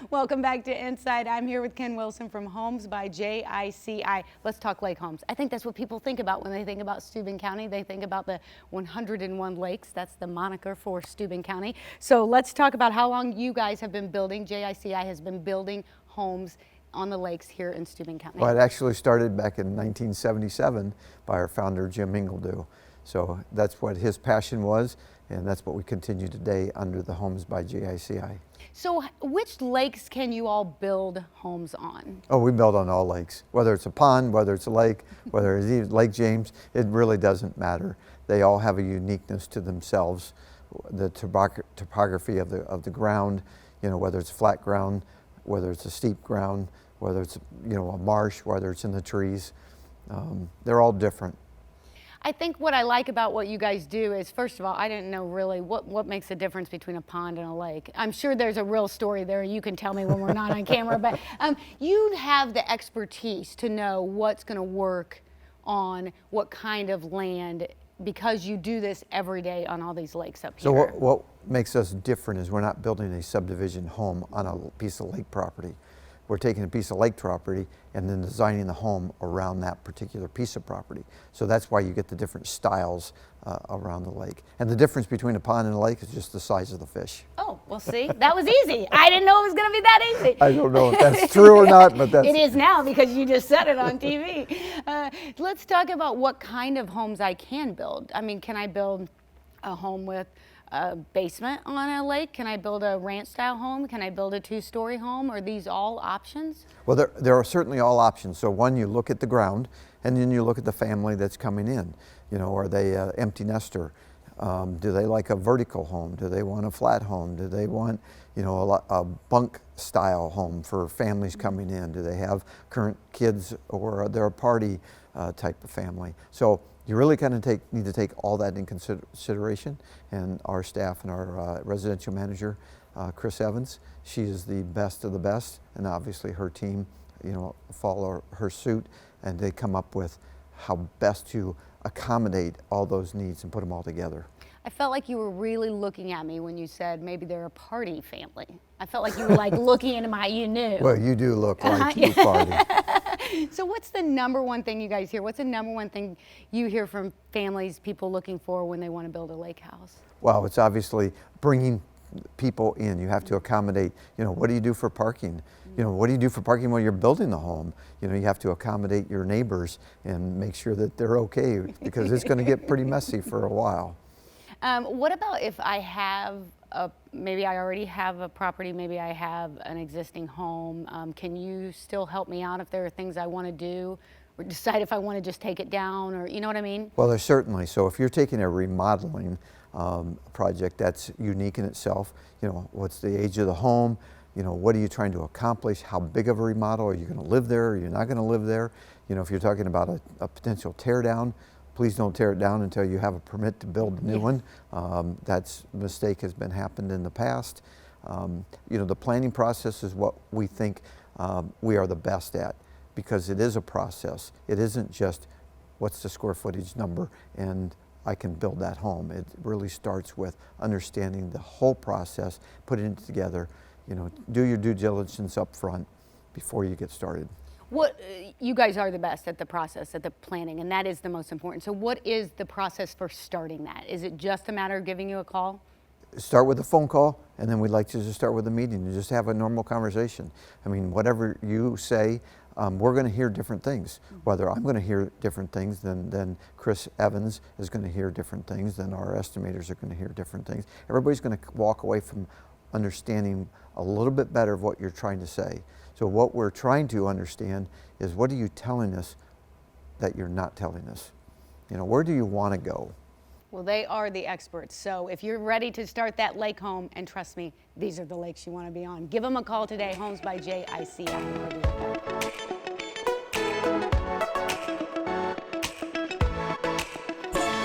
Welcome back to Inside. I'm here with Ken Wilson from Homes by JICI. Let's talk lake homes. I think that's what people think about when they think about Steuben County. They think about the 101 lakes. That's the moniker for Steuben County. So let's talk about how long you guys have been building. JICI has been building homes on the lakes here in Steuben County. Well, it actually started back in 1977 by our founder, Jim Ingledew. So that's what his passion was, and that's what we continue today under the Homes by JICI. So which lakes can you all build homes on? Oh, we build on all lakes, whether it's a pond, whether it's a lake, whether it's even Lake James, it really doesn't matter. They all have a uniqueness to themselves. The topography of the ground, you know, whether it's flat ground, whether it's a steep ground, whether it's, you know, a marsh, whether it's in the trees, they're all different. I think what I like about what you guys do is, first of all, I didn't know really what makes the difference between a pond and a lake. I'm sure there's a real story there. You can tell me when we're not on camera, but you have the expertise to know what's going to work on what kind of land, because you do this every day on all these lakes up here. So what makes us different is we're not building a subdivision home on a piece of lake property. We're taking a piece of lake property and then designing the home around that particular piece of property. So that's why you get the different styles around the lake. And the difference between a pond and a lake is just the size of the fish. Oh, well, see, that was easy. I didn't know it was going to be that easy. I don't know if that's true or not, but that's... It is now because you just said it on TV. Let's talk about what kind of homes I can build. I mean, can I build a home with a basement on a lake? Can I build a ranch style home? Can I build a two-story home? Are these all options? Well, there are certainly all options. So one, you look at the ground, and then you look at the family that's coming in. You know, are they an empty nester? Do they like a vertical home? Do they want a flat home? Do they want, you know, a bunk style home for families coming in? Do they have current kids, or they're a party type of family? So you really kind of need to take all that in consideration, and our staff and our residential manager, Chris Evans, she is the best of the best, and obviously her team, you know, follow her suit, and they come up with how best to accommodate all those needs and put them all together. I felt like you were really looking at me when you said maybe they're a party family. I felt like you were like looking into my, you knew. Well, you do look like you party. So what's the number one thing you guys hear? What's the number one thing you hear from families, people looking for when they want to build a lake house? Well, it's obviously bringing people in. You have to accommodate, you know, what do you do for parking? You know, what do you do for parking while you're building the home? You know, you have to accommodate your neighbors and make sure that they're okay, because it's going to get pretty messy for a while. What about if I have maybe I already have a property, maybe I have an existing home. Can you still help me out if there are things I want to do, or decide if I want to just take it down, or you know what I mean? Well, there's certainly. So if you're taking a remodeling project, that's unique in itself. You know, what's the age of the home? You know, what are you trying to accomplish? How big of a remodel? Are you going to live there? Are you not going to live there? You know, if you're talking about a potential tear down, please don't tear it down until you have a permit to build a new one. That's a mistake has been happened in the past. You know, the planning process is what we think we are the best at, because it is a process. It isn't just what's the square footage number and I can build that home. It really starts with understanding the whole process, putting it together. You know, do your due diligence up front before you get started. What you guys are the best at the process, at the planning, and that is the most important. So what is the process for starting that? Is it just a matter of giving you a call? Start with a phone call, and then we'd like to just start with a meeting and just have a normal conversation. I mean, whatever you say, we're going to hear different things. Whether I'm going to hear different things than Chris Evans is going to hear different things, then our estimators are going to hear different things. Everybody's going to walk away from understanding a little bit better of what you're trying to say. So what we're trying to understand is, what are you telling us that you're not telling us? You know, where do you want to go? Well, they are the experts. So if you're ready to start that lake home, and trust me, these are the lakes you want to be on, give them a call today. Homes by JICI.